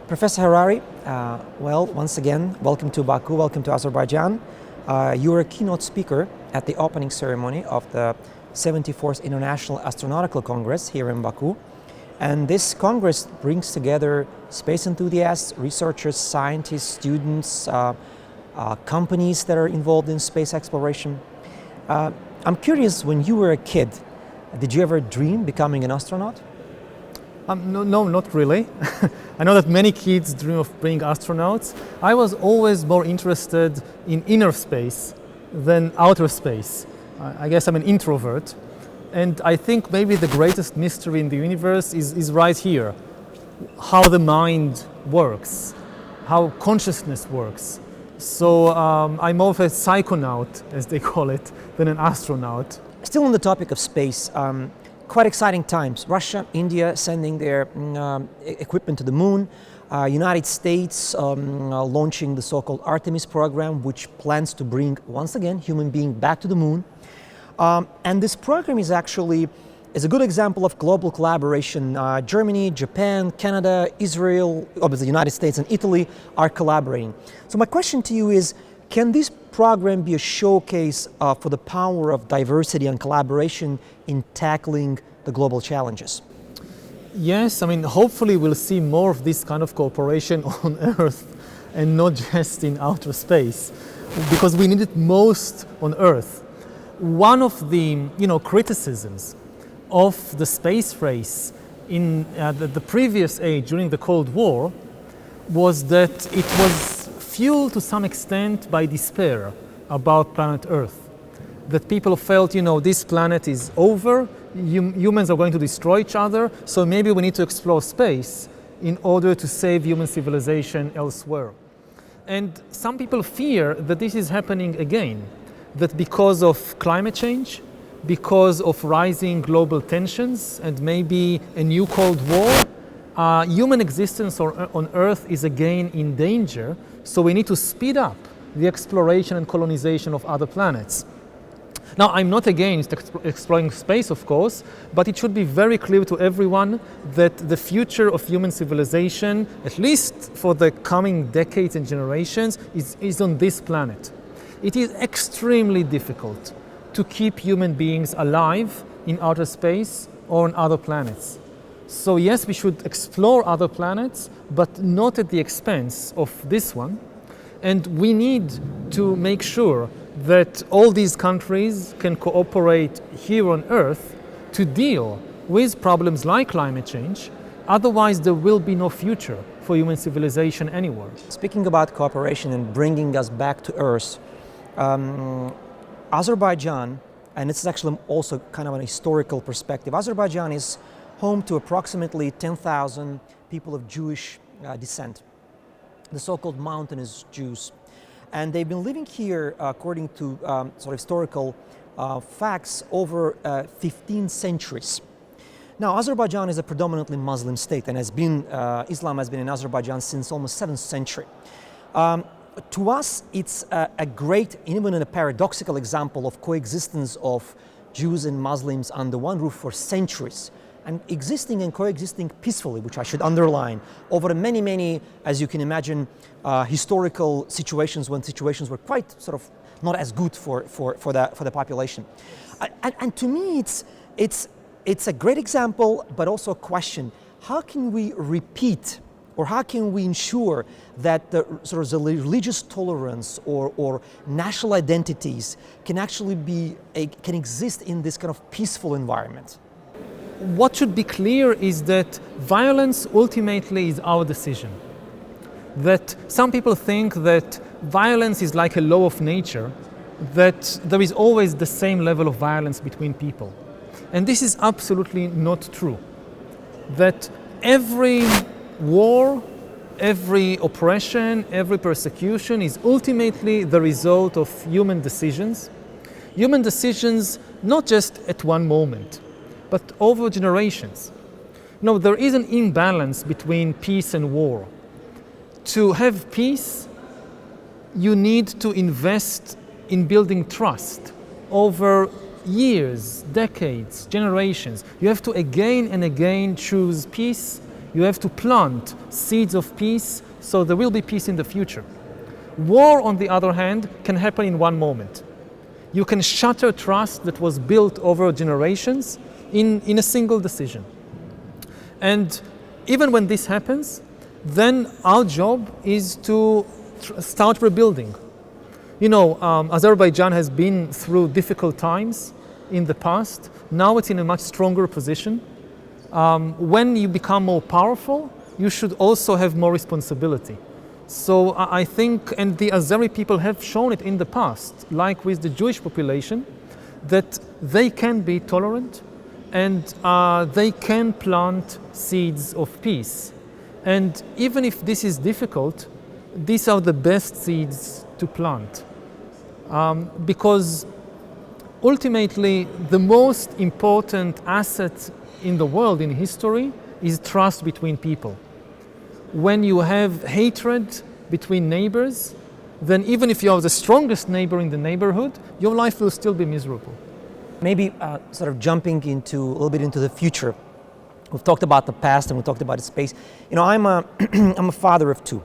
Professor Harari, once again, welcome to Baku, welcome to Azerbaijan. You were a keynote speaker at the opening ceremony of the 74th International Astronautical Congress here in Baku. And this Congress brings together space enthusiasts, researchers, scientists, students, companies that are involved in space exploration. I'm curious, when you were a kid, did you ever dream becoming an astronaut? No, not really. I know that many kids dream of being astronauts. I was always more interested in inner space than outer space. I guess I'm an introvert. And I think maybe the greatest mystery in the universe is right here. How the mind works, how consciousness works. So I'm more of a psychonaut, as they call it, than an astronaut. Still on the topic of space, quite exciting times. Russia, India sending their equipment to the moon. United States launching the so-called Artemis program, which plans to bring, once again, human being back to the moon. And this program is a good example of global collaboration. Germany, Japan, Canada, Israel, obviously the United States and Italy are collaborating. So my question to you is, can this program be a showcase for the power of diversity and collaboration in tackling the global challenges? Yes, I mean, hopefully we'll see more of this kind of cooperation on Earth and not just in outer space, because we need it most on Earth. One of the criticisms of the space race in the previous age, during the Cold War, was that it was fueled to some extent by despair about planet Earth. That people felt, this planet is over, humans are going to destroy each other, so maybe we need to explore space in order to save human civilization elsewhere. And some people fear that this is happening again, that because of climate change, because of rising global tensions and maybe a new Cold War, human existence on Earth is again in danger, so we need to speed up the exploration and colonization of other planets. Now, I'm not against exploring space, of course, but it should be very clear to everyone that the future of human civilization, at least for the coming decades and generations, is on this planet. It is extremely difficult to keep human beings alive in outer space or on other planets. So yes, we should explore other planets, but not at the expense of this one. And we need to make sure that all these countries can cooperate here on Earth to deal with problems like climate change. Otherwise, there will be no future for human civilization anywhere. Speaking about cooperation and bringing us back to Earth, Azerbaijan, and it's actually also kind of an historical perspective, Azerbaijan is home to approximately 10,000 people of Jewish descent, the so-called mountainous Jews. And they've been living here, according to sort of historical facts, over 15 centuries. Now, Azerbaijan is a predominantly Muslim state, and Islam has been in Azerbaijan since almost 7th century. To us, it's a great, even a paradoxical example of coexistence of Jews and Muslims under one roof for centuries, and existing and coexisting peacefully, which I should underline, over many, as you can imagine, historical situations when situations were quite sort of not as good for the population. And to me, it's a great example, but also a question: how can we repeat, or how can we ensure that the sort of the religious tolerance or national identities can actually can exist in this kind of peaceful environment? What should be clear is that violence ultimately is our decision. That some people think that violence is like a law of nature, that there is always the same level of violence between people. And this is absolutely not true. That every war, every oppression, every persecution is ultimately the result of human decisions. Human decisions not just at one moment, but over generations. There is an imbalance between peace and war. To have peace, you need to invest in building trust over years, decades, generations. You have to again and again choose peace. You have to plant seeds of peace, so there will be peace in the future. War, on the other hand, can happen in one moment. You can shatter trust that was built over generations in a single decision. And even when this happens, then our job is to start rebuilding. You know, Azerbaijan has been through difficult times in the past. Now it's in a much stronger position. When you become more powerful, you should also have more responsibility. So I think, and the Azeri people have shown it in the past, like with the Jewish population, that they can be tolerant and they can plant seeds of peace. And even if this is difficult, these are the best seeds to plant. Because ultimately, the most important asset in the world, in history, is trust between people. When you have hatred between neighbors, then even if you are the strongest neighbor in the neighborhood, your life will still be miserable. Maybe sort of jumping into a little bit into the future. We've talked about the past and we talked about space. You know, I'm a father of two,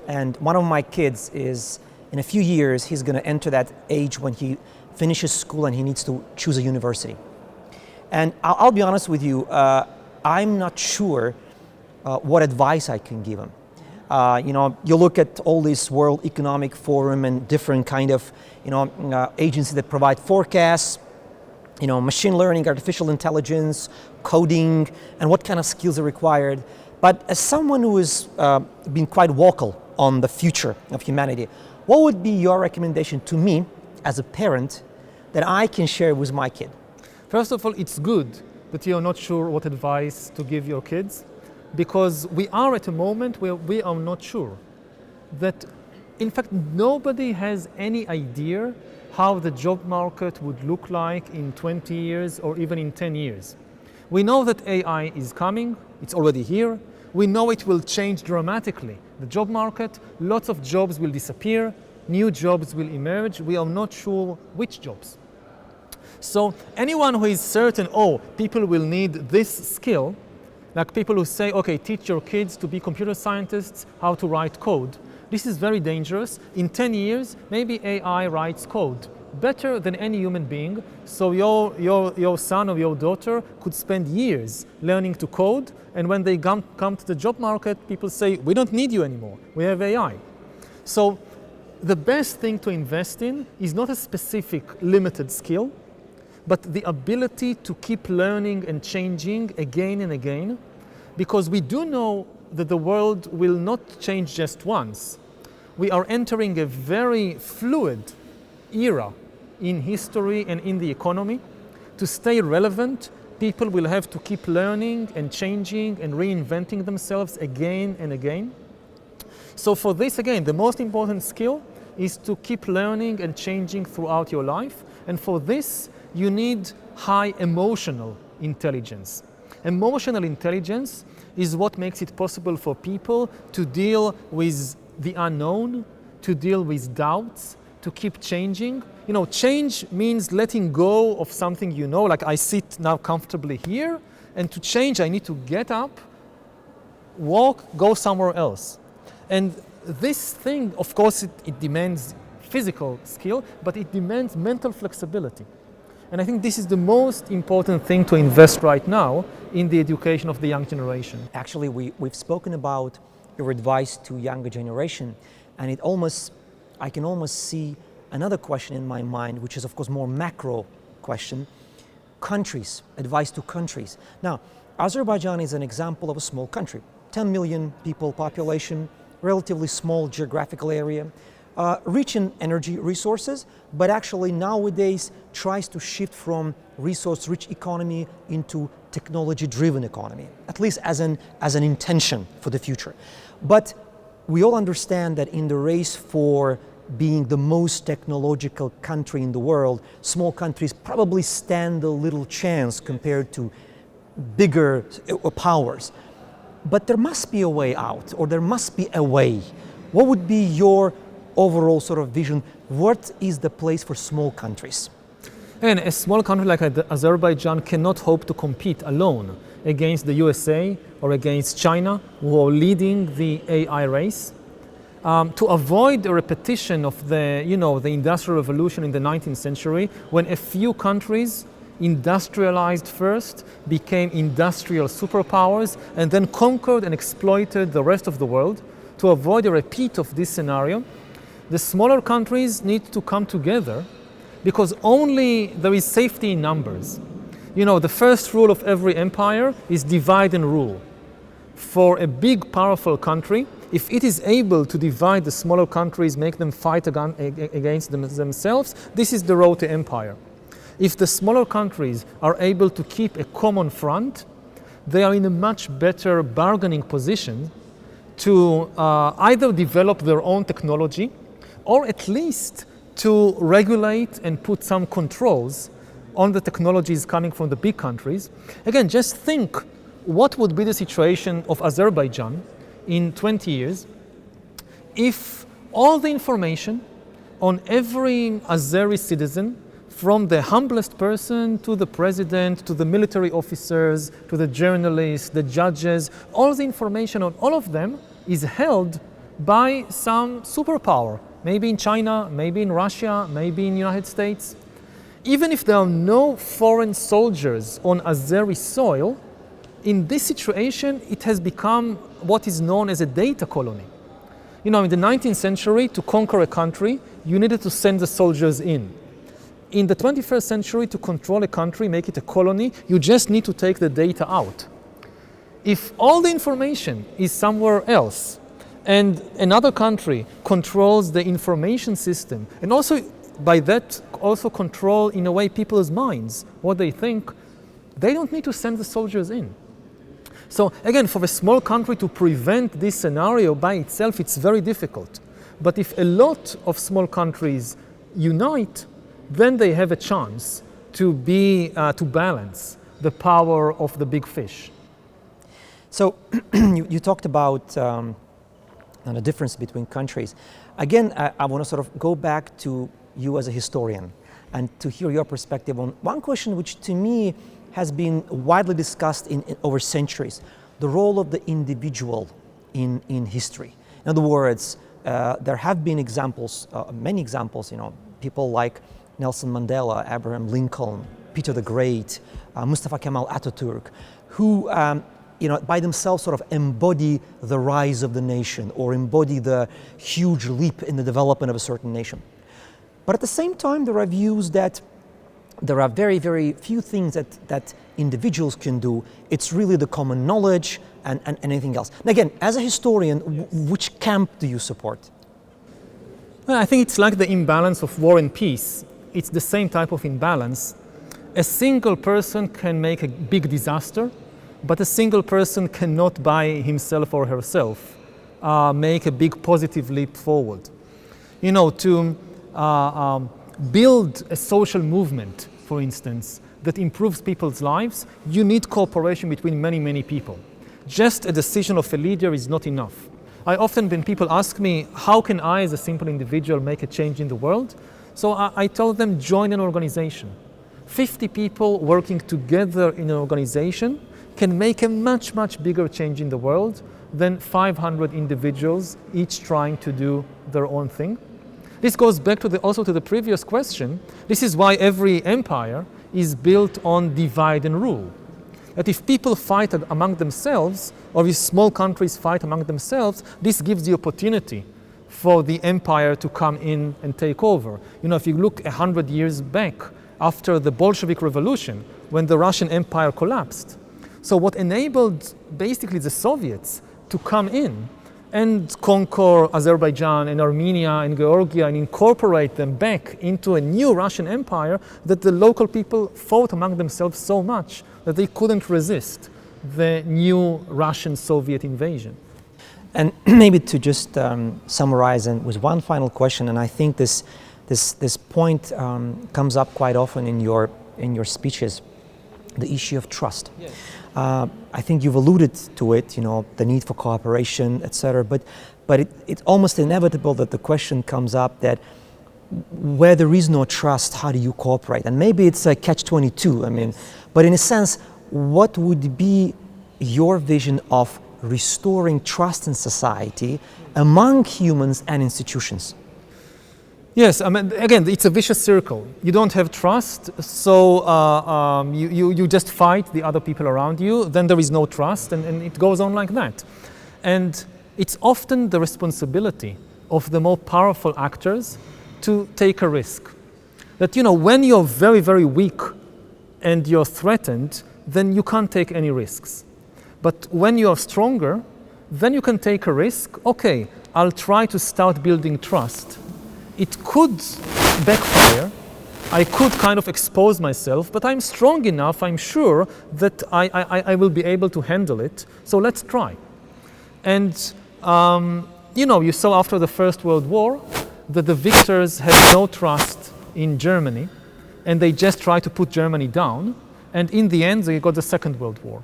and one of my kids is, in a few years, he's going to enter that age when he finishes school and he needs to choose a university. And I'll be honest with you, I'm not sure what advice I can give him. You know, you look at all this World Economic Forum and different kind of, agencies that provide forecasts, machine learning, artificial intelligence, coding, and what kind of skills are required. But as someone who has been quite vocal on the future of humanity, what would be your recommendation to me as a parent that I can share with my kid? First of all, it's good that you're not sure what advice to give your kids, because we are at a moment where we are not sure. That, in fact, nobody has any idea how the job market would look like in 20 years or even in 10 years. We know that AI is coming, it's already here. We know it will change dramatically the job market, lots of jobs will disappear, new jobs will emerge, we are not sure which jobs. So anyone who is certain, people will need this skill, like people who say, okay, teach your kids to be computer scientists, how to write code. This is very dangerous. In 10 years, maybe AI writes code better than any human being. So your son or your daughter could spend years learning to code. And when they come to the job market, people say, we don't need you anymore. We have AI. So the best thing to invest in is not a specific limited skill, but the ability to keep learning and changing again and again, because we do know that the world will not change just once. We are entering a very fluid era in history and in the economy. To stay relevant, people will have to keep learning and changing and reinventing themselves again and again. So for this, again, the most important skill is to keep learning and changing throughout your life. And for this, you need high emotional intelligence. Emotional intelligence is what makes it possible for people to deal with the unknown, to deal with doubts, to keep changing. Change means letting go of something like I sit now comfortably here, and to change I need to get up, walk, go somewhere else. And this thing, of course, it demands physical skill, but it demands mental flexibility. And I think this is the most important thing to invest right now in the education of the young generation. Actually, we've spoken about your advice to younger generation, and I can almost see another question in my mind, which is of course more macro question. Countries, advice to countries. Now, Azerbaijan is an example of a small country, 10 million people population, relatively small geographical area, rich in energy resources, but actually nowadays tries to shift from resource-rich economy into technology-driven economy, at least as an intention for the future. But we all understand that in the race for being the most technological country in the world, small countries probably stand a little chance compared to bigger powers. But there must be a way out, or there must be a way. What would be your overall sort of vision? What is the place for small countries? And a small country like Azerbaijan cannot hope to compete alone against the USA or against China, who are leading the AI race. To avoid a repetition of the Industrial Revolution in the 19th century, when a few countries industrialized first, became industrial superpowers, and then conquered and exploited the rest of the world. To avoid a repeat of this scenario, the smaller countries need to come together, because only there is safety in numbers. The first rule of every empire is divide and rule. For a big, powerful country, if it is able to divide the smaller countries, make them fight against themselves, this is the road to empire. If the smaller countries are able to keep a common front, they are in a much better bargaining position to either develop their own technology, or at least to regulate and put some controls on the technologies coming from the big countries. Again, just think what would be the situation of Azerbaijan in 20 years if all the information on every Azeri citizen, from the humblest person to the president, to the military officers, to the journalists, the judges, all the information on all of them is held by some superpower, maybe in China, maybe in Russia, maybe in the United States. Even if there are no foreign soldiers on Azeri soil, in this situation, it has become what is known as a data colony. In the 19th century, to conquer a country, you needed to send the soldiers in. In the 21st century, to control a country, make it a colony, you just need to take the data out. If all the information is somewhere else, and another country controls the information system, and also by that also control in a way people's minds, what they think, they don't need to send the soldiers in. So again, for a small country to prevent this scenario by itself, it's very difficult. But if a lot of small countries unite, then they have a chance to balance the power of the big fish. So you talked about the difference between countries. Again, I want to sort of go back to you as a historian and to hear your perspective on one question which to me has been widely discussed over centuries, the role of the individual in history. In other words, there have been examples, many examples, people like Nelson Mandela, Abraham Lincoln, Peter the Great, Mustafa Kemal Atatürk, who by themselves sort of embody the rise of the nation or embody the huge leap in the development of a certain nation. But at the same time, there are views that there are very, very few things that individuals can do. It's really the common knowledge and anything else. And again, as a historian, which camp do you support? Well, I think it's like the imbalance of war and peace. It's the same type of imbalance. A single person can make a big disaster, but a single person cannot by himself or herself make a big positive leap forward. To build a social movement, for instance, that improves people's lives, you need cooperation between many, many people. Just a decision of a leader is not enough. When people ask me, how can I as a simple individual make a change in the world? So I tell them, join an organization. 50 people working together in an organization can make a much, much bigger change in the world than 500 individuals, each trying to do their own thing. This goes back also to the previous question. This is why every empire is built on divide and rule. That if people fight among themselves, or if small countries fight among themselves, this gives the opportunity for the empire to come in and take over. If you look 100 years back, after the Bolshevik Revolution, when the Russian Empire collapsed. So what enabled basically the Soviets to come in and conquer Azerbaijan and Armenia and Georgia and incorporate them back into a new Russian empire, that the local people fought among themselves so much that they couldn't resist the new Russian Soviet invasion. And maybe to just summarize, and with one final question, and I think this point comes up quite often in your speeches, the issue of trust. Yes. I think you've alluded to it, the need for cooperation, etc. But it's almost inevitable that the question comes up that where there is no trust, how do you cooperate? And maybe it's a catch-22. But in a sense, what would be your vision of restoring trust in society among humans and institutions? Yes, I mean, again, it's a vicious circle. You don't have trust, so you just fight the other people around you, then there is no trust, and it goes on like that. And it's often the responsibility of the more powerful actors to take a risk. That, you know, when you're very, very weak and you're threatened, then you can't take any risks. But when you're stronger, then you can take a risk. Okay, I'll try to start building trust. It could backfire. I could kind of expose myself, but I'm strong enough, I'm sure, that I will be able to handle it. So let's try. And, you know, you saw after the First World War that the victors had no trust in Germany, and they just tried to put Germany down. And in the end, they got the Second World War.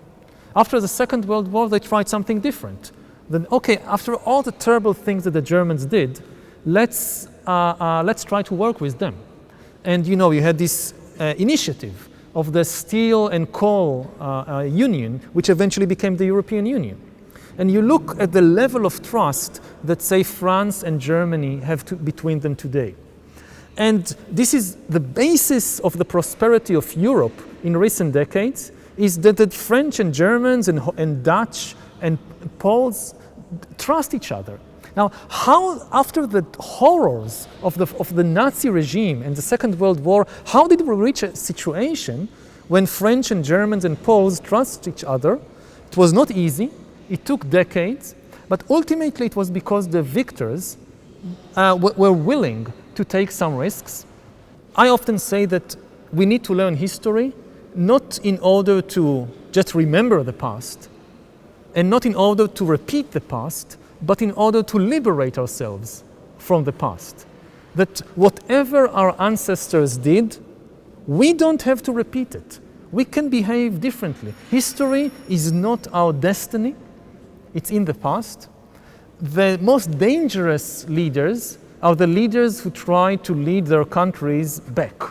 After the Second World War, they tried something different. Then, okay, after all the terrible things that the Germans did, let's try to work with them. And you know, you had this initiative of the Steel and Coal Union, which eventually became the European Union. And you look at the level of trust that, say, France and Germany have between them today. And this is the basis of the prosperity of Europe in recent decades, is that the French and Germans and Dutch and Poles trust each other. Now, how, after the horrors of the Nazi regime and the Second World War, how did we reach a situation when French and Germans and Poles trust each other? It was not easy, it took decades, but ultimately it was because the victors were willing to take some risks. I often say that we need to learn history, not in order to just remember the past, and not in order to repeat the past, but in order to liberate ourselves from the past. That whatever our ancestors did, we don't have to repeat it. We can behave differently. History is not our destiny, it's in the past. The most dangerous leaders are the leaders who try to lead their countries back.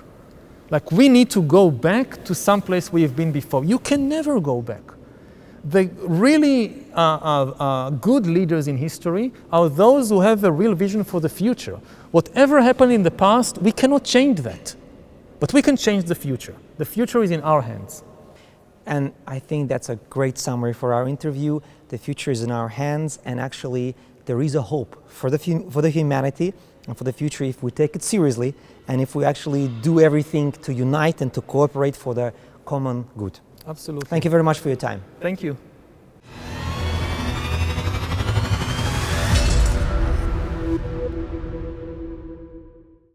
Like, we need to go back to some place we have been before. You can never go back. The really good leaders in history are those who have a real vision for the future. Whatever happened in the past, we cannot change that. But we can change the future. The future is in our hands. And I think that's a great summary for our interview. The future is in our hands, and actually there is a hope for the humanity and for the future if we take it seriously and if we actually do everything to unite and to cooperate for the common good. Absolutely. Thank you very much for your time. Thank you.